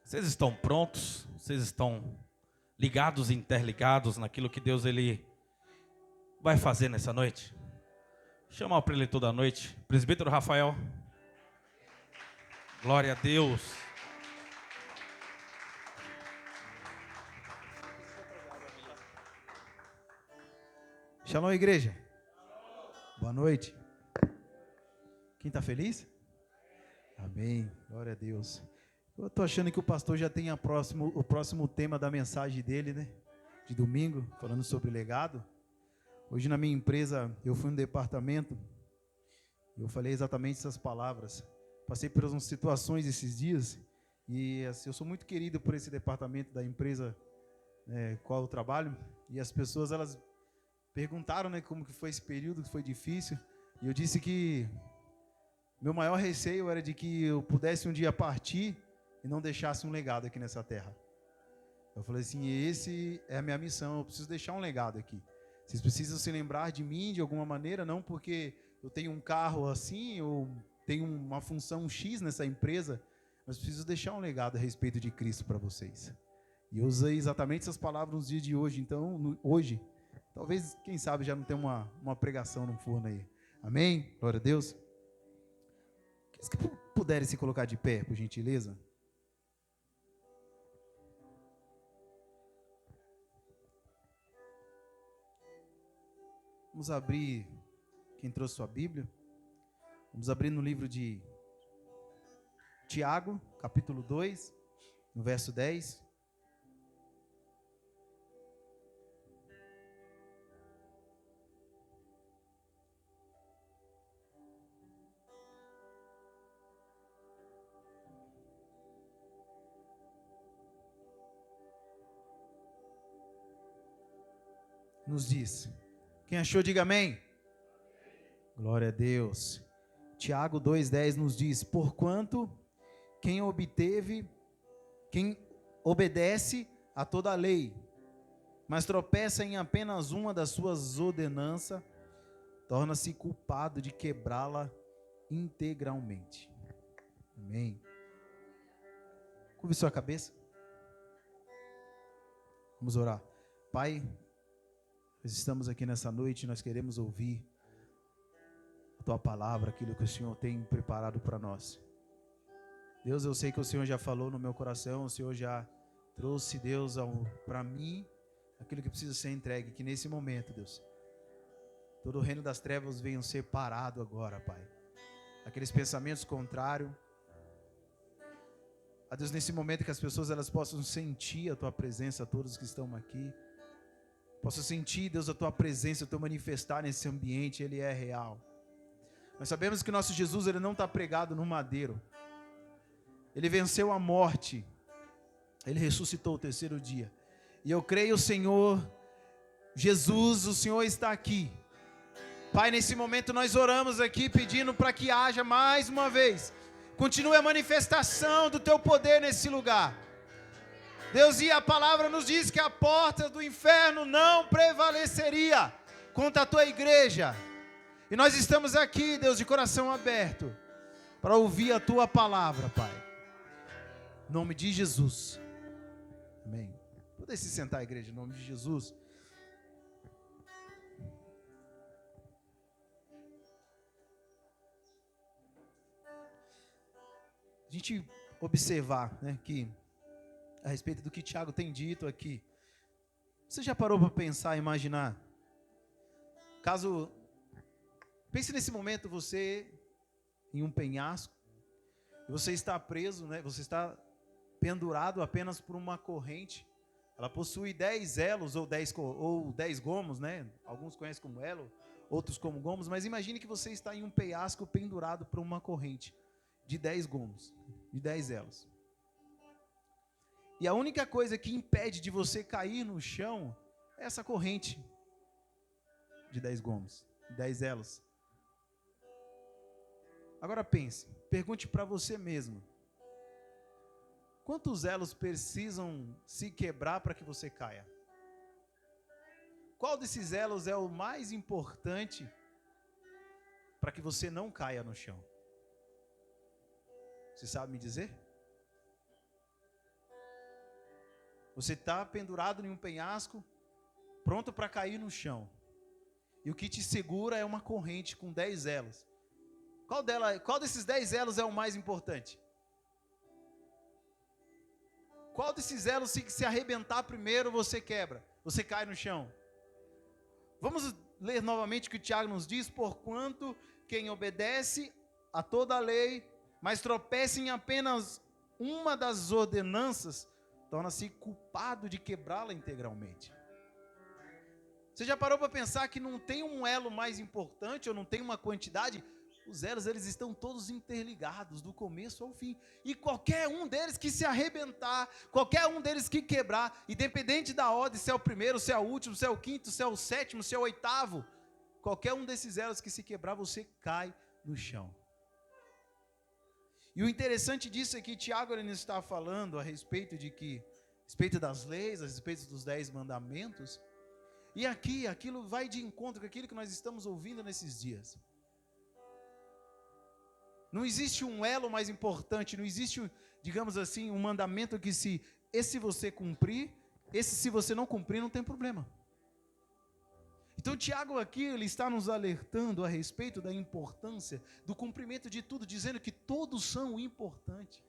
Vocês estão prontos? Vocês estão ligados e interligados naquilo que Deus ele vai fazer nessa noite? Chama o preletor da noite, presbítero Rafael. Glória a Deus. Shalom, igreja. Boa noite. Quem está feliz? Amém. Glória a Deus. Eu estou achando que o pastor já tem o próximo tema da mensagem dele, né? De domingo, falando sobre legado. Hoje na minha empresa, eu fui no departamento, eu falei exatamente essas palavras. Passei por umas situações esses dias e assim, eu sou muito querido por esse departamento da empresa qual eu trabalho. E as pessoas, elas perguntaram, né, como que foi esse período, que foi difícil. E eu disse que meu maior receio era de que eu pudesse um dia partir e não deixasse um legado aqui nessa terra. Eu falei assim, esse é a minha missão, eu preciso deixar um legado aqui. Vocês precisam se lembrar de mim de alguma maneira, não porque eu tenho um carro assim, ou tenho uma função X nessa empresa, mas preciso deixar um legado a respeito de Cristo para vocês. E eu usei exatamente essas palavras nos dias de hoje, então, hoje, talvez, quem sabe, já não tem uma pregação no forno aí. Amém? Glória a Deus. Aqueles que puderem se colocar de pé, por gentileza. Vamos abrir, quem trouxe sua Bíblia, vamos abrir no livro de Tiago, capítulo 2, no verso 10. Nos diz, quem achou, diga amém. Glória a Deus. Tiago 2,10 nos diz, porquanto quem obedece a toda a lei, mas tropeça em apenas uma das suas ordenanças, torna-se culpado de quebrá-la integralmente. Amém. Curve sua cabeça. Vamos orar. Pai, nós estamos aqui nessa noite e nós queremos ouvir a Tua palavra, aquilo que o Senhor tem preparado para nós. Deus, eu sei que o Senhor já falou no meu coração, o Senhor já trouxe, Deus, para mim, aquilo que precisa ser entregue, que nesse momento, Deus, todo o reino das trevas venha ser parado agora, Pai. Aqueles pensamentos contrários. A Deus, nesse momento que as pessoas elas possam sentir a Tua presença, todos que estão aqui, possam sentir, Deus, a Tua presença, o Teu manifestar nesse ambiente, Ele é real. Nós sabemos que nosso Jesus, Ele não está pregado no madeiro. Ele venceu a morte. Ele ressuscitou o terceiro dia. E eu creio, Senhor, Jesus, o Senhor está aqui. Pai, nesse momento nós oramos aqui pedindo para que haja mais uma vez, continue a manifestação do Teu poder nesse lugar. Deus, e a palavra nos diz que a porta do inferno não prevaleceria contra a Tua igreja. E nós estamos aqui, Deus, de coração aberto, para ouvir a Tua palavra, Pai. Em nome de Jesus. Amém. Pode se sentar, igreja, em nome de Jesus. A gente observar, né, que a respeito do que Tiago tem dito aqui. Você já parou para pensar, imaginar? Pense nesse momento você em um penhasco, e você está preso, né? Você está pendurado apenas por uma corrente. Ela possui 10 elos ou 10 gomos, né? Alguns conhecem como elo, outros como gomos, mas imagine que você está em um penhasco pendurado por uma corrente de 10 gomos, de 10 elos. E a única coisa que impede de você cair no chão é essa corrente de 10 gomos, 10 elos. Agora pense, pergunte para você mesmo. Quantos elos precisam se quebrar para que você caia? Qual desses elos é o mais importante para que você não caia no chão? Você sabe me dizer? Você está pendurado em um penhasco, pronto para cair no chão. E o que te segura é uma corrente com 10 elos. Qual desses 10 elos é o mais importante? Qual desses elos, se arrebentar primeiro, você quebra? Você cai no chão. Vamos ler novamente o que o Tiago nos diz. Porquanto quem obedece a toda a lei, mas tropeça em apenas uma das ordenanças, torna-se culpado de quebrá-la integralmente. Você já parou para pensar que não tem um elo mais importante, ou não tem uma quantidade? Os elos, eles estão todos interligados, do começo ao fim. E qualquer um deles que se arrebentar, qualquer um deles que quebrar, independente da ordem, se é o primeiro, se é o último, se é o quinto, se é o sétimo, se é o oitavo, qualquer um desses elos que se quebrar, você cai no chão. E o interessante disso é que Tiago ele nos está falando a respeito das leis, a respeito dos 10 mandamentos. E aqui, aquilo vai de encontro com aquilo que nós estamos ouvindo nesses dias. Não existe um elo mais importante, não existe, digamos assim, um mandamento que esse você cumprir, esse se você não cumprir, não tem problema. Então Tiago aqui, ele está nos alertando a respeito da importância do cumprimento de tudo, dizendo que todos são importantes.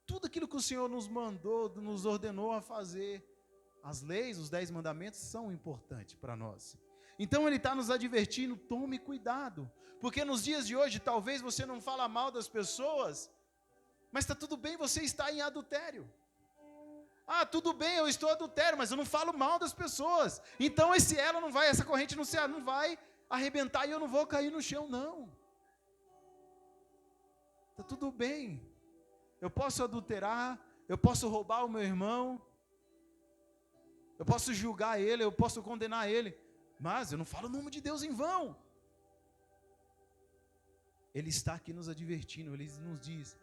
Tudo aquilo que o Senhor nos mandou, nos ordenou a fazer, as leis, os 10 mandamentos são importantes para nós. Então ele está nos advertindo, tome cuidado, porque nos dias de hoje, talvez você não fala mal das pessoas, mas está tudo bem você estar em adultério. Ah, tudo bem, eu estou adultério, mas eu não falo mal das pessoas. Então essa corrente não vai arrebentar e eu não vou cair no chão, não. Está tudo bem. Eu posso adulterar, eu posso roubar o meu irmão, eu posso julgar ele, eu posso condenar ele, mas eu não falo o nome de Deus em vão. Ele está aqui nos advertindo, ele nos diz,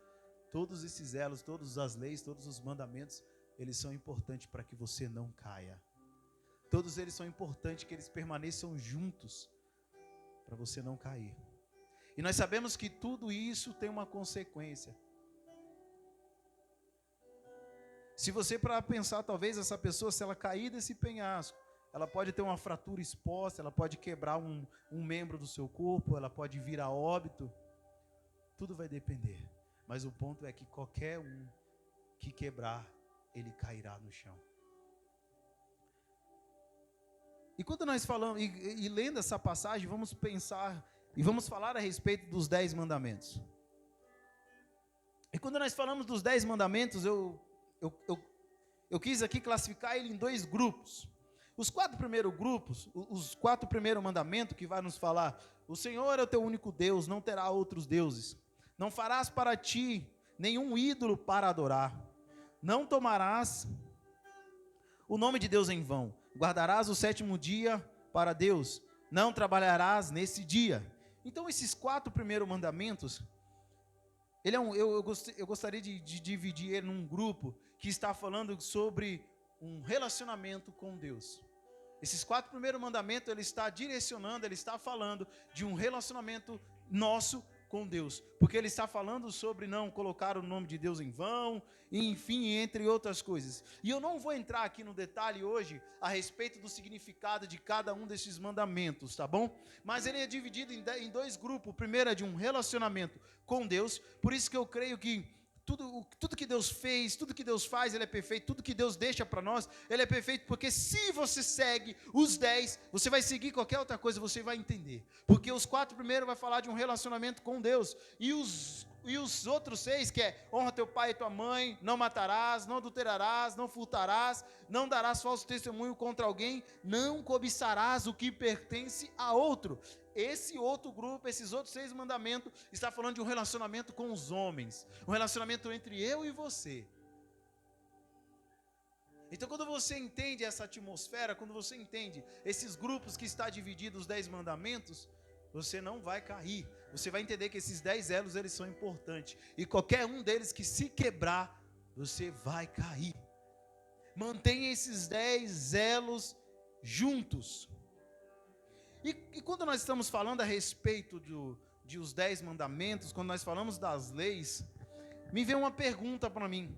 todos esses elos, todas as leis, todos os mandamentos, eles são importantes para que você não caia. Todos eles são importantes que eles permaneçam juntos, para você não cair. E nós sabemos que tudo isso tem uma consequência. Se você para pensar, talvez essa pessoa, se ela cair desse penhasco, ela pode ter uma fratura exposta, ela pode quebrar um membro do seu corpo, ela pode vir a óbito. Tudo vai depender. Mas o ponto é que qualquer um que quebrar, ele cairá no chão. E quando nós falamos, e lendo essa passagem, vamos pensar, e vamos falar a respeito dos 10 mandamentos. E quando nós falamos dos 10 mandamentos, eu quis aqui classificar ele em 2 grupos. Os 4 primeiros grupos, os 4 primeiros mandamentos que vai nos falar: o Senhor é o teu único Deus, não terá outros deuses. Não farás para ti nenhum ídolo para adorar. Não tomarás o nome de Deus em vão. Guardarás o 7º dia para Deus. Não trabalharás nesse dia. Então esses 4 primeiros mandamentos, eu gostaria de dividir ele num grupo que está falando sobre um relacionamento com Deus. Esses 4 primeiros mandamentos, ele está direcionando, ele está falando de um relacionamento nosso com Deus, porque ele está falando sobre não colocar o nome de Deus em vão, enfim, entre outras coisas. E eu não vou entrar aqui no detalhe hoje a respeito do significado de cada um desses mandamentos, tá bom? Mas ele é dividido em 2 grupos. O primeiro é de um relacionamento com Deus, por isso que eu creio que tudo que Deus fez, tudo que Deus faz, ele é perfeito. Tudo que Deus deixa para nós, ele é perfeito. Porque se você segue os 10, você vai seguir qualquer outra coisa, você vai entender. Porque os 4 primeiros vai falar de um relacionamento com Deus. E os outros 6, que é: honra teu pai e tua mãe, não matarás, não adulterarás, não furtarás, não darás falso testemunho contra alguém, não cobiçarás o que pertence a outro. Esse outro grupo, esses outros 6 mandamentos, está falando de um relacionamento com os homens, um relacionamento entre eu e você. Então, quando você entende essa atmosfera, quando você entende esses grupos que está divididos os 10 mandamentos, você não vai cair. Você vai entender que esses 10 elos, eles são importantes. E qualquer um deles que se quebrar, você vai cair. Mantenha esses 10 elos juntos. E quando nós estamos falando a respeito de os 10 mandamentos, quando nós falamos das leis, me vem uma pergunta para mim.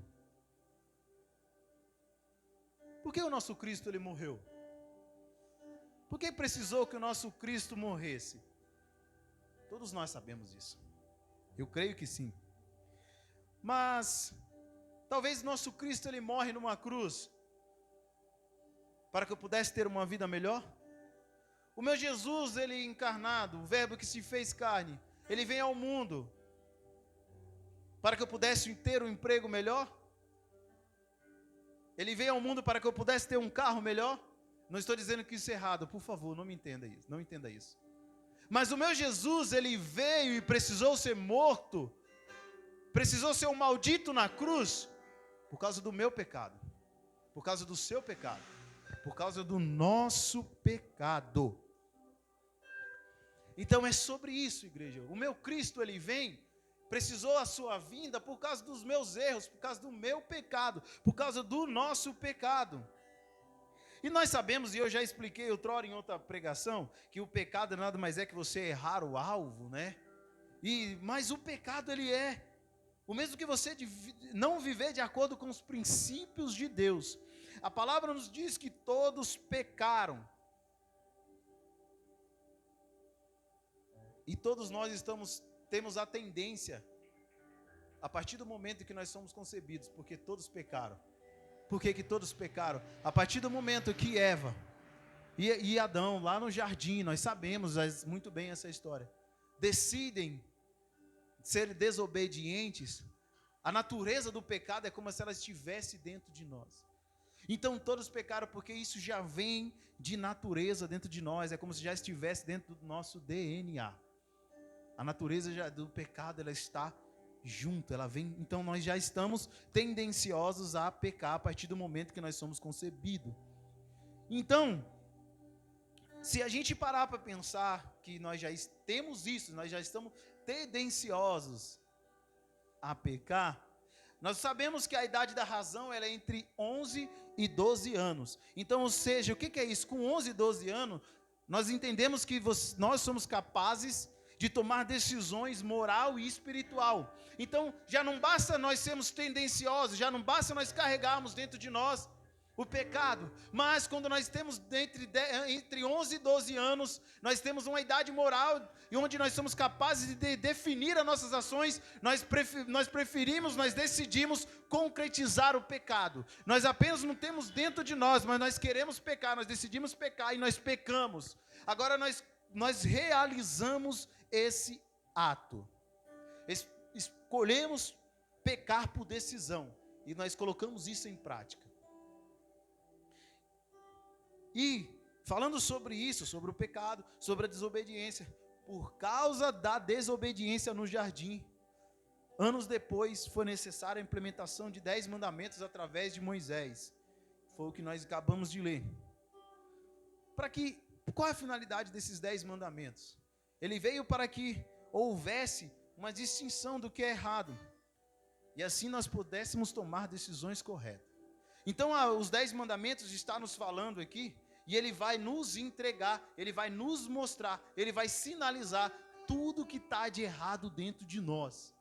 Por que o nosso Cristo ele morreu? Por que precisou que o nosso Cristo morresse? Todos nós sabemos isso. Eu creio que sim. Mas talvez nosso Cristo ele morre numa cruz para que eu pudesse ter uma vida melhor. O meu Jesus, ele encarnado, o verbo que se fez carne, ele vem ao mundo para que eu pudesse ter um emprego melhor. Ele veio ao mundo para que eu pudesse ter um carro melhor. Não estou dizendo que isso é errado, por favor, não me entenda isso, não entenda isso. Mas o meu Jesus, ele veio e precisou ser morto, precisou ser um maldito na cruz, por causa do meu pecado, por causa do seu pecado, por causa do nosso pecado. Então é sobre isso, igreja. O meu Cristo, ele vem, precisou a sua vinda por causa dos meus erros, por causa do meu pecado, por causa do nosso pecado. E nós sabemos, e eu já expliquei outrora em outra pregação, que o pecado nada mais é que você errar o alvo, né? Mas o pecado, ele é o mesmo que você não viver de acordo com os princípios de Deus. A palavra nos diz que todos pecaram. E todos nós temos a tendência, a partir do momento em que nós somos concebidos, porque todos pecaram. Por que todos pecaram? A partir do momento que Eva e Adão, lá no jardim, nós sabemos muito bem essa história, decidem ser desobedientes, a natureza do pecado é como se ela estivesse dentro de nós. Então todos pecaram porque isso já vem de natureza dentro de nós, é como se já estivesse dentro do nosso DNA. A natureza do pecado, ela está junto, ela vem, então nós já estamos tendenciosos a pecar a partir do momento que nós somos concebidos. Então, se a gente parar para pensar que nós já temos isso, nós já estamos tendenciosos a pecar, nós sabemos que a idade da razão ela é entre 11 e 12 anos. Então, ou seja, o que é isso? Com 11 e 12 anos, nós entendemos que nós somos capazes de tomar decisões moral e espiritual. Então, já não basta nós sermos tendenciosos, já não basta nós carregarmos dentro de nós o pecado, mas quando nós temos entre 11 e 12 anos, nós temos uma idade moral, e onde nós somos capazes de definir as nossas ações, nós decidimos concretizar o pecado. Nós apenas não temos dentro de nós, mas nós queremos pecar, nós decidimos pecar e nós pecamos. Agora nós realizamos esse ato, escolhemos pecar por decisão, e nós colocamos isso em prática. E falando sobre isso, sobre o pecado, sobre a desobediência, por causa da desobediência no jardim, anos depois foi necessária a implementação de 10 mandamentos através de Moisés. Foi o que nós acabamos de ler. Qual é a finalidade desses 10 mandamentos? Ele veio para que houvesse uma distinção do que é errado, e assim nós pudéssemos tomar decisões corretas. Então, os 10 mandamentos estão nos falando aqui, e ele vai nos entregar, ele vai nos mostrar, ele vai sinalizar tudo que está de errado dentro de nós.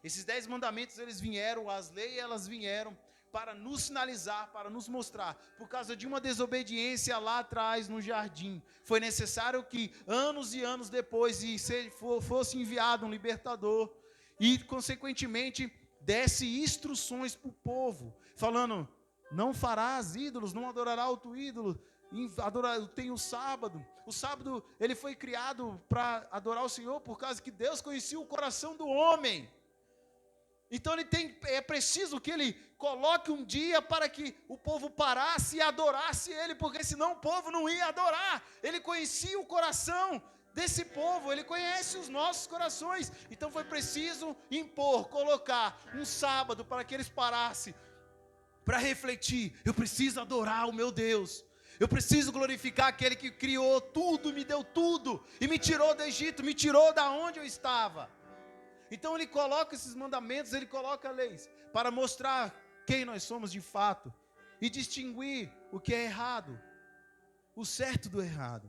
Esses 10 mandamentos, eles vieram, as leis, elas vieram para nos sinalizar, para nos mostrar. Por causa de uma desobediência lá atrás no jardim, foi necessário que anos e anos depois fosse enviado um libertador e, consequentemente, desse instruções para o povo, falando: não farás ídolos, não adorará outro ídolo, tem o sábado. O sábado ele foi criado para adorar o Senhor, por causa que Deus conhecia o coração do homem. Então é preciso que ele coloque um dia para que o povo parasse e adorasse ele, porque senão o povo não ia adorar. Ele conhecia o coração desse povo, ele conhece os nossos corações. Então foi preciso colocar um sábado para que eles parassem para refletir: eu preciso adorar o meu Deus, eu preciso glorificar aquele que criou tudo, me deu tudo e me tirou do Egito, me tirou da onde eu estava. Então ele coloca esses mandamentos, ele coloca leis para mostrar quem nós somos de fato e distinguir o que é errado, o certo do errado.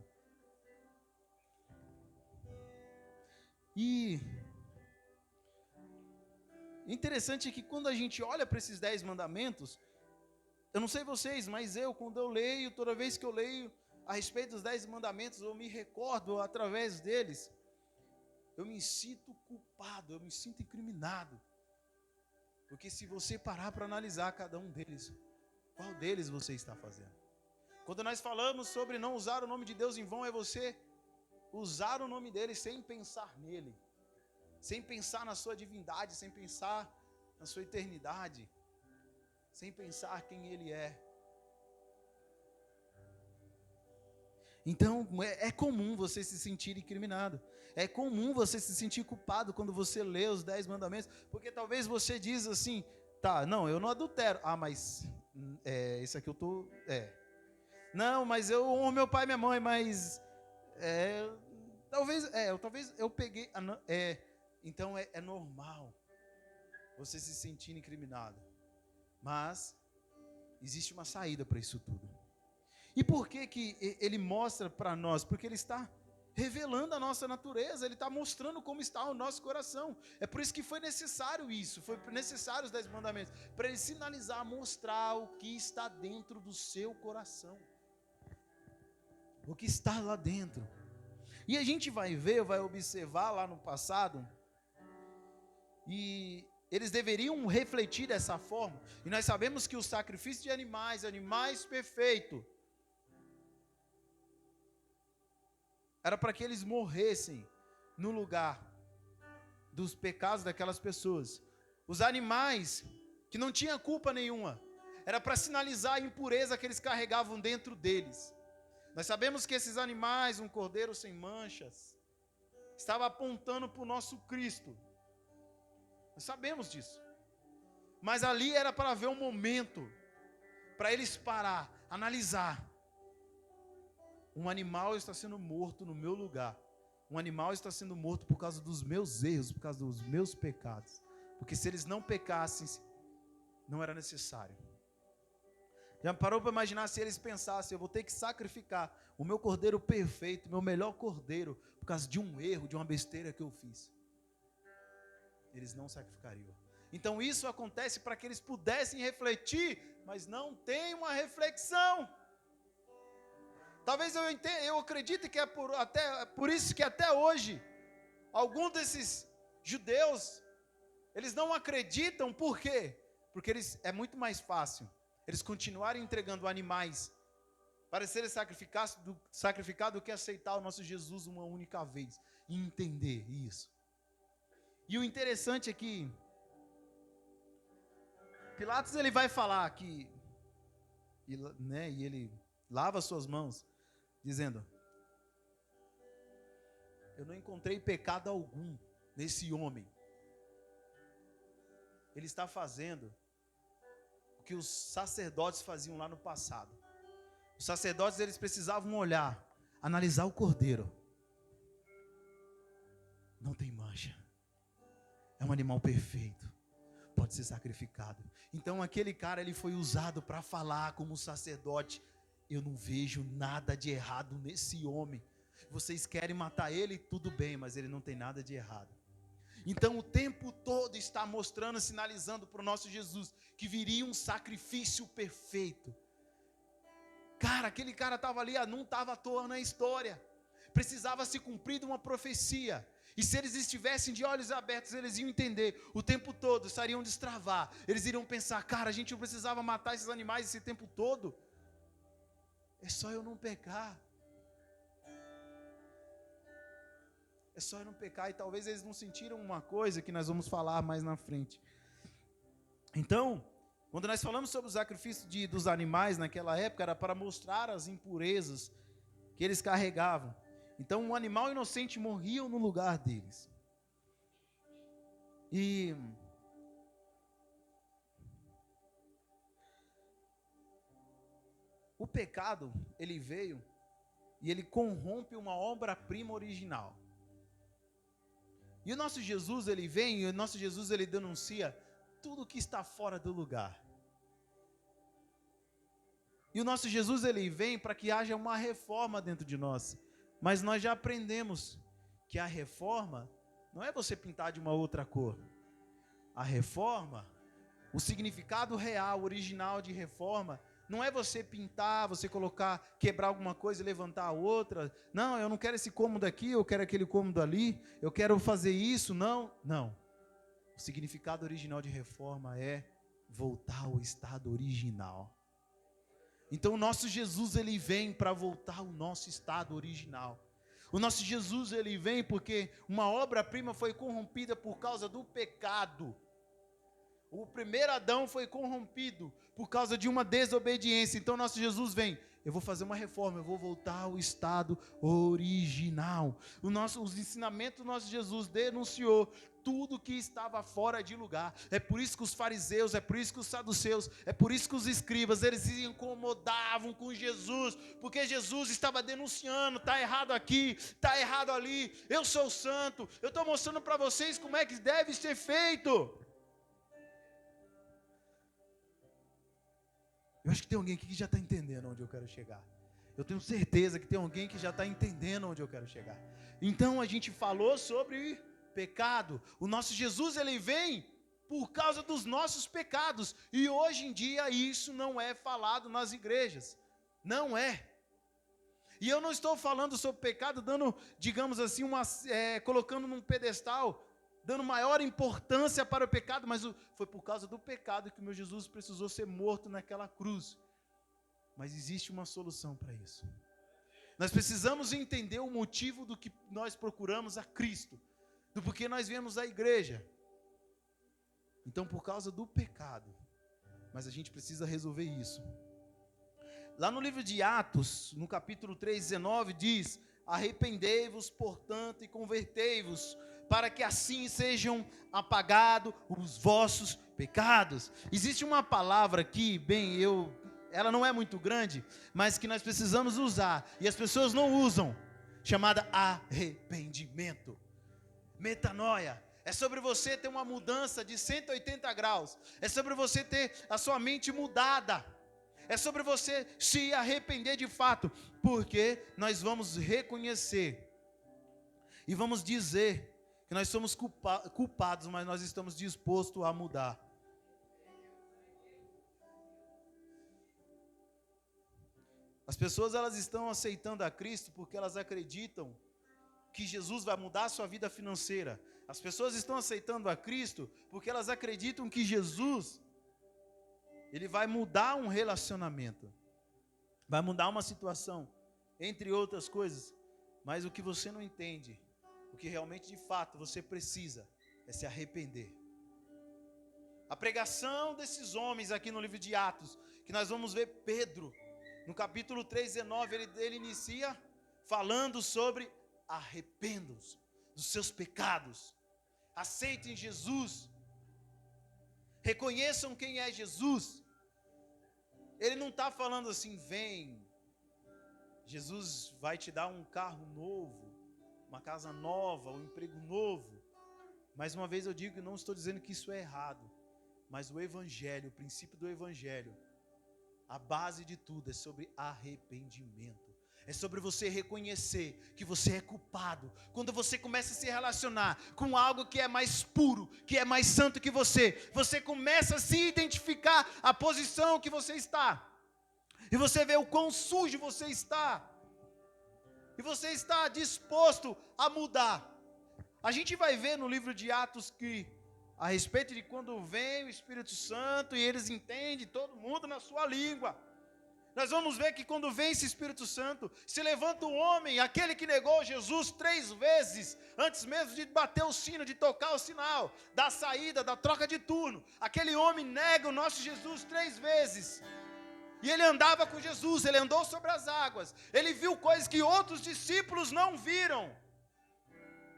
E interessante é que quando a gente olha para esses 10 mandamentos, Eu não sei vocês, mas quando eu leio, toda vez que eu leio a respeito dos 10 mandamentos, eu me recordo através deles, eu me sinto culpado, eu me sinto incriminado. Porque se você parar para analisar cada um deles, qual deles você está fazendo? Quando nós falamos sobre não usar o nome de Deus em vão, é você usar o nome dele sem pensar nele, sem pensar na sua divindade, sem pensar na sua eternidade, sem pensar quem ele é. Então, é comum você se sentir incriminado. É comum você se sentir culpado quando você lê os 10 mandamentos, porque talvez você diz assim, tá, não, eu não adultero. Ah, mas esse aqui eu tô, não, mas eu honro meu pai e minha mãe, mas talvez eu peguei, então é normal você se sentir incriminado. Mas existe uma saída para isso tudo. E por que ele mostra para nós? Porque ele está revelando a nossa natureza, ele está mostrando como está o nosso coração. É por isso que foi necessário isso, foi necessário os 10 mandamentos, para ele sinalizar, mostrar o que está dentro do seu coração, o que está lá dentro. E a gente vai ver, vai observar lá no passado, e eles deveriam refletir dessa forma. E nós sabemos que o sacrifício de animais perfeitos, era para que eles morressem no lugar dos pecados daquelas pessoas. Os animais que não tinham culpa nenhuma, era para sinalizar a impureza que eles carregavam dentro deles. Nós sabemos que esses animais, um cordeiro sem manchas, estava apontando para o nosso Cristo. Nós sabemos disso. Mas ali era para ver um momento, para eles parar, analisar. Um animal está sendo morto no meu lugar. Um animal está sendo morto por causa dos meus erros, por causa dos meus pecados. Porque se eles não pecassem, não era necessário. Já parou para imaginar se eles pensassem, eu vou ter que sacrificar o meu cordeiro perfeito, meu melhor cordeiro, por causa de um erro, de uma besteira que eu fiz? Eles não sacrificariam. Então isso acontece para que eles pudessem refletir, mas não tem uma reflexão. Talvez eu acredite que é por isso que até hoje, alguns desses judeus, eles não acreditam. Por quê? Porque é muito mais fácil eles continuarem entregando animais para serem sacrificados do que aceitar o nosso Jesus uma única vez e entender isso. E o interessante é que Pilatos ele vai falar que, e ele lava suas mãos, dizendo: eu não encontrei pecado algum nesse homem. Ele está fazendo o que os sacerdotes faziam lá no passado. Os sacerdotes eles precisavam olhar, analisar o cordeiro. Não tem mancha. É um animal perfeito. Pode ser sacrificado. Então aquele cara ele foi usado para falar como sacerdote. Eu não vejo nada de errado nesse homem. Vocês querem matar ele? Tudo bem, mas ele não tem nada de errado. Então o tempo todo está mostrando, sinalizando para o nosso Jesus que viria um sacrifício perfeito. Cara, aquele cara estava ali, não estava à toa na história. Precisava se cumprir uma profecia. E se eles estivessem de olhos abertos, eles iam entender. O tempo todo, estariam destravar. Eles iriam pensar, cara, a gente não precisava matar esses animais esse tempo todo. É só eu não pecar. É só eu não pecar. E talvez eles não sentiram uma coisa que nós vamos falar mais na frente. Então, quando nós falamos sobre o sacrifício dos animais naquela época, era para mostrar as impurezas que eles carregavam. Então, um animal inocente morria no lugar deles. E o pecado, ele veio e ele corrompe uma obra-prima original. E o nosso Jesus, ele vem, e o nosso Jesus, ele denuncia tudo que está fora do lugar. E o nosso Jesus, ele vem para que haja uma reforma dentro de nós. Mas nós já aprendemos que a reforma não é você pintar de uma outra cor. A reforma O significado real, original de reforma, não é você pintar, você colocar, quebrar alguma coisa e levantar a outra. Não, eu não quero esse cômodo aqui, eu quero aquele cômodo ali, eu quero fazer isso. Não, não. O significado original de reforma é voltar ao estado original. Então o nosso Jesus, ele vem para voltar ao nosso estado original. O nosso Jesus, ele vem porque uma obra-prima foi corrompida por causa do pecado. O primeiro Adão foi corrompido por causa de uma desobediência. Então nosso Jesus vem, eu vou fazer uma reforma, eu vou voltar ao estado original. Os ensinamentos do nosso Jesus denunciou tudo que estava fora de lugar. É por isso que os fariseus, é por isso que os saduceus, é por isso que os escribas, eles se incomodavam com Jesus, porque Jesus estava denunciando, está errado aqui, está errado ali, eu sou santo, eu estou mostrando para vocês como é que deve ser feito. Eu acho que tem alguém aqui que já está entendendo onde eu quero chegar. Eu tenho certeza que tem alguém que já está entendendo onde eu quero chegar. Então a gente falou sobre pecado. O nosso Jesus, ele vem por causa dos nossos pecados. E hoje em dia isso não é falado nas igrejas. Não é. E eu não estou falando sobre pecado dando, digamos assim, colocando num pedestal, dando maior importância para o pecado, mas foi por causa do pecado que o meu Jesus precisou ser morto naquela cruz. Mas existe uma solução para isso. Nós precisamos entender o motivo do que nós procuramos a Cristo, do porquê nós viemos à igreja. Então, por causa do pecado, mas a gente precisa resolver isso. Lá no livro de Atos, no capítulo 3, 19, diz: arrependei-vos, portanto, e convertei-vos, para que assim sejam apagados os vossos pecados. Existe uma palavra aqui, ela não é muito grande, mas que nós precisamos usar, e as pessoas não usam, chamada arrependimento. Metanoia. É sobre você ter uma mudança de 180 graus. É sobre você ter a sua mente mudada. É sobre você se arrepender de fato, porque nós vamos reconhecer e vamos dizer que nós somos culpados, mas nós estamos dispostos a mudar. As pessoas, elas estão aceitando a Cristo porque elas acreditam que Jesus vai mudar a sua vida financeira. As pessoas estão aceitando a Cristo porque elas acreditam que Jesus, ele vai mudar um relacionamento, vai mudar uma situação, entre outras coisas. Mas o que você não entende, o que realmente de fato você precisa, é se arrepender. A pregação desses homens aqui no livro de Atos, que nós vamos ver Pedro, no capítulo 3, 19, ele inicia falando sobre arrependam-se dos seus pecados, aceitem Jesus, reconheçam quem é Jesus. Ele não está falando assim, vem, Jesus vai te dar um carro novo, uma casa nova, um emprego novo. Mais uma vez eu digo que não estou dizendo que isso é errado, mas o Evangelho, o princípio do Evangelho, a base de tudo é sobre arrependimento. É sobre você reconhecer que você é culpado. Quando você começa a se relacionar com algo que é mais puro, que é mais santo que você começa a se identificar a posição que você está. E você vê o quão sujo você está. E você está disposto a mudar. A gente vai ver no livro de Atos que, a respeito de quando vem o Espírito Santo e eles entendem, todo mundo na sua língua. Nós vamos ver que quando vem esse Espírito Santo, se levanta um homem, aquele que negou Jesus 3 vezes, antes mesmo de bater o sino, de tocar o sinal, da saída, da troca de turno. Aquele homem nega o nosso Jesus 3 vezes. E ele andava com Jesus, ele andou sobre as águas. Ele viu coisas que outros discípulos não viram.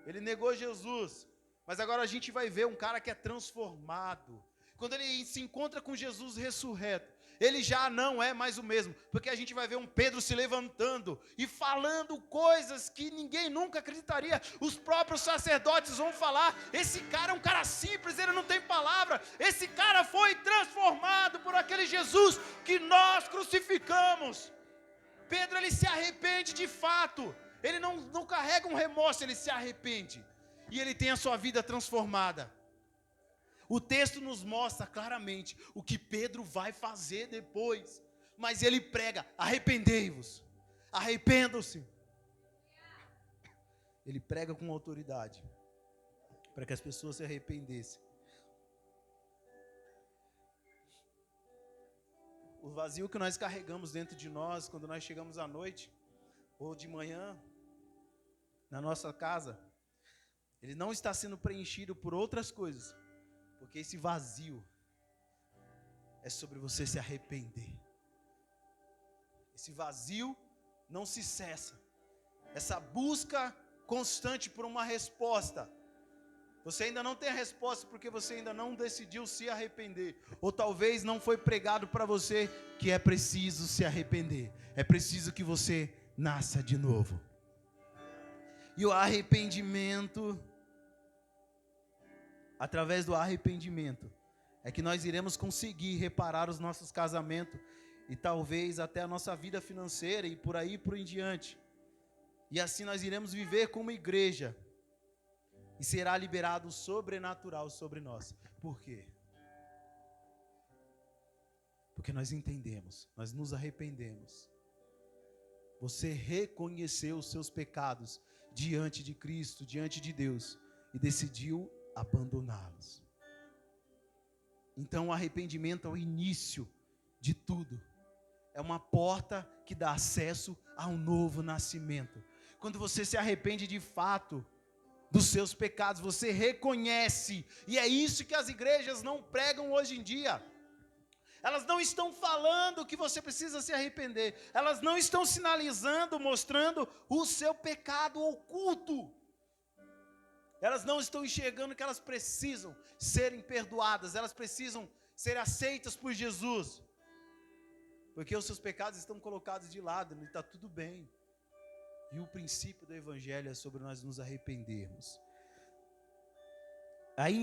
Ele negou Jesus. Mas agora a gente vai ver um cara que é transformado. Quando ele se encontra com Jesus ressurreto, ele já não é mais o mesmo, porque a gente vai ver um Pedro se levantando e falando coisas que ninguém nunca acreditaria. Os próprios sacerdotes vão falar, esse cara é um cara simples, ele não tem palavra, esse cara foi transformado por aquele Jesus que nós crucificamos. Pedro, ele se arrepende de fato, ele não carrega um remorso, ele se arrepende, e ele tem a sua vida transformada. O texto nos mostra claramente o que Pedro vai fazer depois. Mas ele prega: arrependei-vos, arrependam-se. Ele prega com autoridade, para que as pessoas se arrependessem. O vazio que nós carregamos dentro de nós, quando nós chegamos à noite, ou de manhã, na nossa casa, ele não está sendo preenchido por outras coisas, porque esse vazio é sobre você se arrepender. Esse vazio não se cessa. Essa busca constante por uma resposta. Você ainda não tem a resposta porque você ainda não decidiu se arrepender. Ou talvez não foi pregado para você que é preciso se arrepender. É preciso que você nasça de novo. E o arrependimento, através do arrependimento, é que nós iremos conseguir reparar os nossos casamentos e talvez até a nossa vida financeira e por aí por em diante. E assim nós iremos viver como igreja. E será liberado o sobrenatural sobre nós. Por quê? Porque nós entendemos, nós nos arrependemos. Você reconheceu os seus pecados diante de Cristo, diante de Deus, e decidiu abandoná-los. Então o arrependimento é o início de tudo. É uma porta que dá acesso a um novo nascimento. Quando você se arrepende de fato dos seus pecados, você reconhece, e é isso que as igrejas não pregam hoje em dia. Elas não estão falando que você precisa se arrepender, elas não estão sinalizando, mostrando o seu pecado oculto. Elas não estão enxergando que elas precisam serem perdoadas, elas precisam ser aceitas por Jesus, porque os seus pecados estão colocados de lado, e está tudo bem. E o princípio do Evangelho é sobre nós nos arrependermos.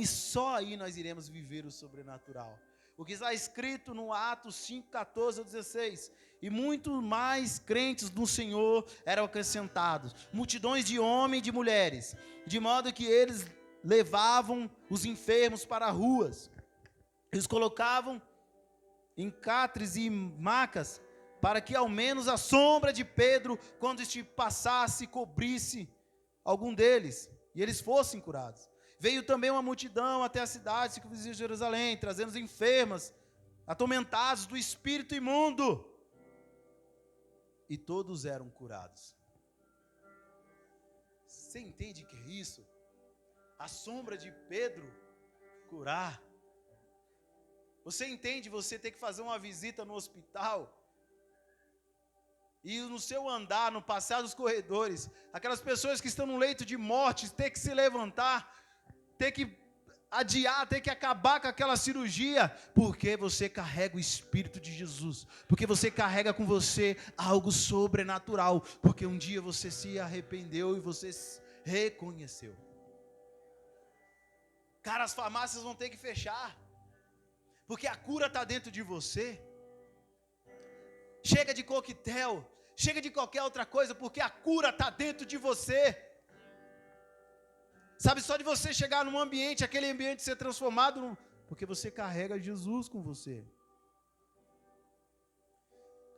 Só aí nós iremos viver o sobrenatural. O que está escrito no Atos 5, 14 ao 16. E muito mais crentes no Senhor eram acrescentados. Multidões de homens e de mulheres. De modo que eles levavam os enfermos para as ruas. Eles colocavam em catres e macas, para que ao menos a sombra de Pedro, quando este passasse, cobrisse algum deles, e eles fossem curados. Veio também uma multidão até a cidade, circunvizinha de Jerusalém, trazendo os enfermos, atormentados do espírito imundo, e todos eram curados. Você entende o que é isso? A sombra de Pedro curar. Você entende você ter que fazer uma visita no hospital, e no seu andar, no passar dos corredores, aquelas pessoas que estão no leito de morte, ter que se levantar, ter que adiar, ter que acabar com aquela cirurgia, porque você carrega o Espírito de Jesus, porque você carrega com você algo sobrenatural, porque um dia você se arrependeu e você reconheceu. Cara, as farmácias vão ter que fechar, porque a cura está dentro de você. Chega de coquetel, chega de qualquer outra coisa, porque a cura está dentro de você. Sabe, só de você chegar num ambiente, aquele ambiente ser transformado, porque você carrega Jesus com você.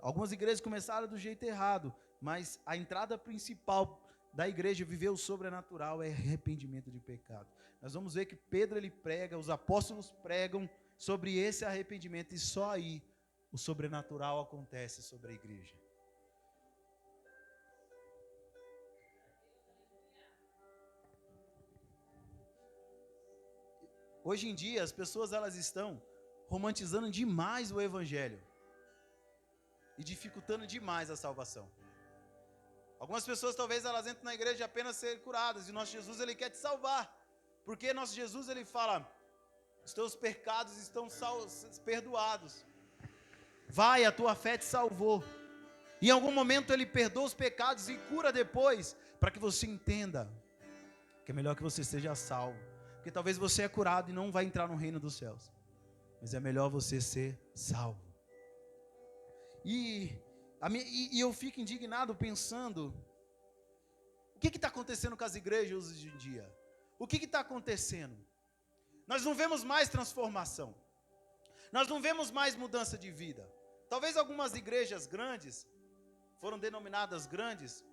Algumas igrejas começaram do jeito errado, mas a entrada principal da igreja viver o sobrenatural é arrependimento de pecado. Nós vamos ver que Pedro ele prega, os apóstolos pregam sobre esse arrependimento, e só aí o sobrenatural acontece sobre a igreja. Hoje em dia, as pessoas elas estão romantizando demais o Evangelho e dificultando demais a salvação. Algumas pessoas talvez elas entram na igreja apenas ser curadas, e nosso Jesus ele quer te salvar, porque nosso Jesus ele fala: os teus pecados estão perdoados. Vai, a tua fé te salvou. Em algum momento ele perdoa os pecados e cura depois, para que você entenda que é melhor que você seja salvo. Porque talvez você é curado e não vai entrar no reino dos céus, mas é melhor você ser salvo. E eu fico indignado pensando, o que está acontecendo com as igrejas hoje em dia? O que está acontecendo? Nós não vemos mais transformação. Nós não vemos mais mudança de vida. Talvez algumas igrejas grandes, foram denominadas grandes,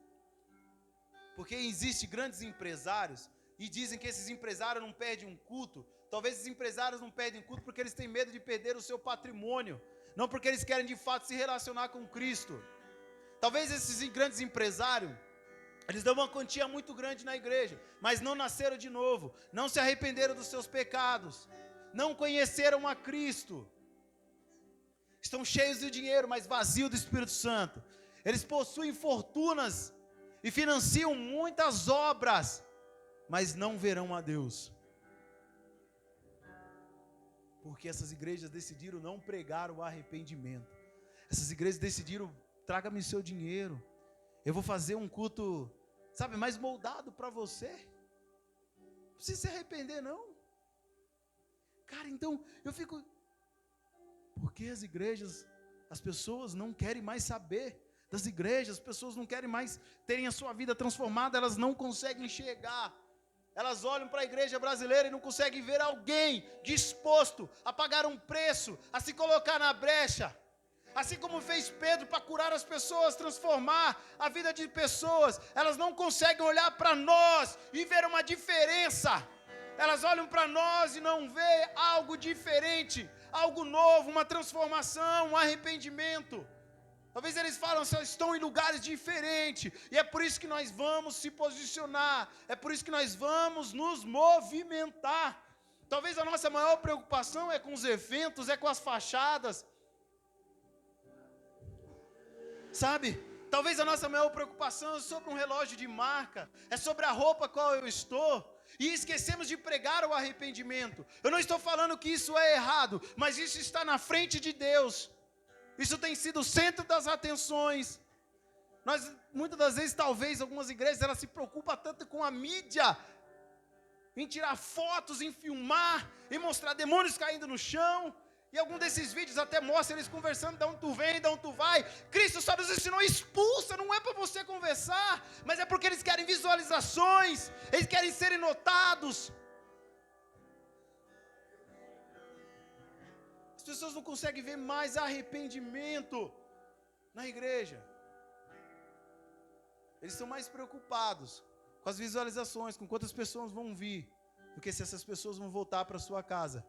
porque existem grandes empresários, e dizem que esses empresários não perdem um culto. Talvez esses empresários não perdem culto porque eles têm medo de perder o seu patrimônio, não porque eles querem de fato se relacionar com Cristo. Talvez esses grandes empresários, eles dão uma quantia muito grande na igreja, mas não nasceram de novo, não se arrependeram dos seus pecados, não conheceram a Cristo. Estão cheios de dinheiro, mas vazios do Espírito Santo. Eles possuem fortunas e financiam muitas obras, mas não verão a Deus. Porque essas igrejas decidiram não pregar o arrependimento. Essas igrejas decidiram, traga-me seu dinheiro. Eu vou fazer um culto, sabe, mais moldado para você. Não precisa se arrepender não. Cara, então eu fico... Porque as igrejas, as pessoas não querem mais saber das igrejas, as pessoas não querem mais terem a sua vida transformada, elas não conseguem enxergar. Elas olham para a igreja brasileira e não conseguem ver alguém disposto a pagar um preço, a se colocar na brecha. Assim como fez Pedro para curar as pessoas, transformar a vida de pessoas, elas não conseguem olhar para nós e ver uma diferença. Elas olham para nós e não vê algo diferente, algo novo, uma transformação, um arrependimento. Talvez eles falam, estão em lugares diferentes, e é por isso que nós vamos se posicionar, é por isso que nós vamos nos movimentar. Talvez a nossa maior preocupação é com os eventos, é com as fachadas, sabe? Talvez a nossa maior preocupação é sobre um relógio de marca, é sobre a roupa qual eu estou, e esquecemos de pregar o arrependimento. Eu não estou falando que isso é errado, mas isso está na frente de Deus. Isso tem sido o centro das atenções. Nós, muitas das vezes, talvez, algumas igrejas, elas se preocupam tanto com a mídia, em tirar fotos, em filmar, em mostrar demônios caindo no chão. E algum desses vídeos até mostra eles conversando, de onde tu vem, de onde tu vai. Cristo só nos ensinou, expulsa, não é para você conversar, mas é porque eles querem visualizações, eles querem serem notados. As pessoas não conseguem ver mais arrependimento na igreja. Eles estão mais preocupados com as visualizações, com quantas pessoas vão vir, do que se essas pessoas vão voltar para sua casa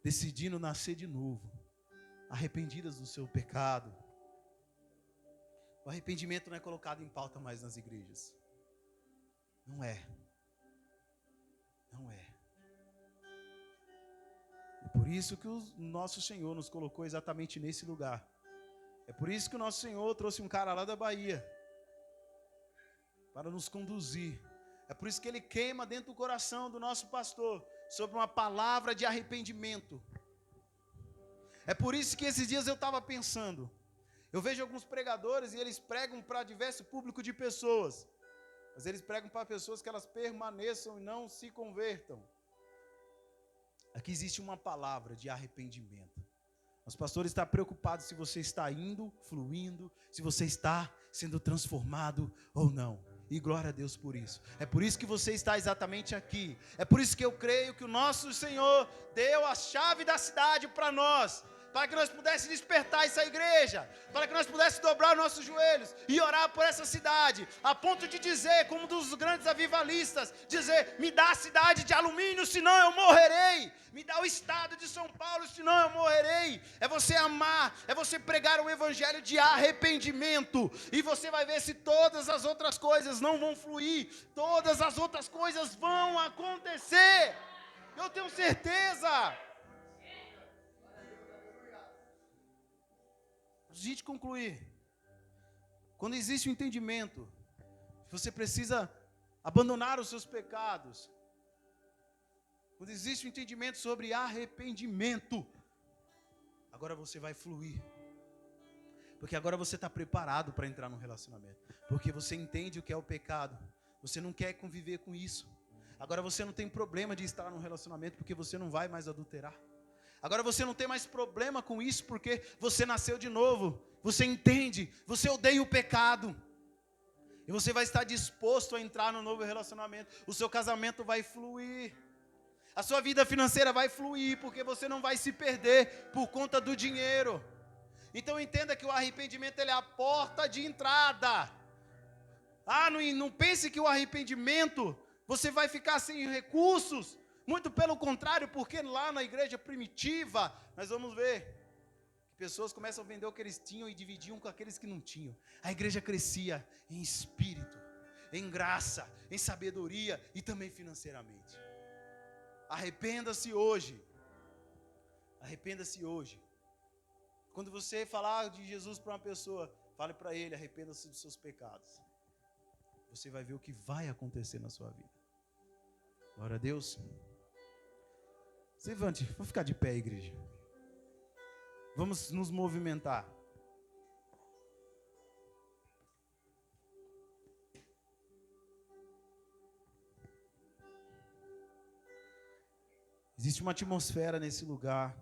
decidindo nascer de novo, arrependidas do seu pecado. O arrependimento não é colocado em pauta mais nas igrejas. Não é. Não é. É por isso que o nosso Senhor nos colocou exatamente nesse lugar. É por isso que o nosso Senhor trouxe um cara lá da Bahia para nos conduzir. É por isso que Ele queima dentro do coração do nosso pastor sobre uma palavra de arrependimento. É por isso que esses dias eu estava pensando, eu vejo alguns pregadores e eles pregam para diversos públicos de pessoas, mas eles pregam para pessoas que elas permaneçam e não se convertam. Aqui existe uma palavra de arrependimento. Os pastores estão preocupados se você está indo, fluindo, se você está sendo transformado ou não. E glória a Deus por isso. É por isso que você está exatamente aqui. É por isso que eu creio que o nosso Senhor deu a chave da cidade para nós, para que nós pudéssemos despertar essa igreja, para que nós pudéssemos dobrar nossos joelhos e orar por essa cidade, a ponto de dizer, como um dos grandes avivalistas, dizer, me dá a cidade de alumínio, senão eu morrerei, me dá o estado de São Paulo, senão eu morrerei. É você amar, é você pregar o evangelho de arrependimento, e você vai ver se todas as outras coisas não vão fluir, todas as outras coisas vão acontecer, eu tenho certeza. A gente concluir, quando existe o entendimento, você precisa abandonar os seus pecados, quando existe o entendimento sobre arrependimento, agora você vai fluir, porque agora você está preparado para entrar no relacionamento, porque você entende o que é o pecado, você não quer conviver com isso, agora você não tem problema de estar num relacionamento, porque você não vai mais adulterar. Agora você não tem mais problema com isso, porque você nasceu de novo, você entende, você odeia o pecado, e você vai estar disposto a entrar no novo relacionamento, o seu casamento vai fluir. A sua vida financeira vai fluir, porque você não vai se perder por conta do dinheiro. Então entenda que o arrependimento ele é a porta de entrada. Não pense que o arrependimento você vai ficar sem recursos. Muito pelo contrário, porque lá na igreja primitiva, nós vamos ver que pessoas começam a vender o que eles tinham e dividiam com aqueles que não tinham. A igreja crescia em espírito, em graça, em sabedoria e também financeiramente. Arrependa-se hoje. Arrependa-se hoje. Quando você falar de Jesus para uma pessoa, fale para ele, arrependa-se dos seus pecados. Você vai ver o que vai acontecer na sua vida. Glória a Deus. Se levante, vamos ficar de pé, igreja. Vamos nos movimentar. Existe uma atmosfera nesse lugar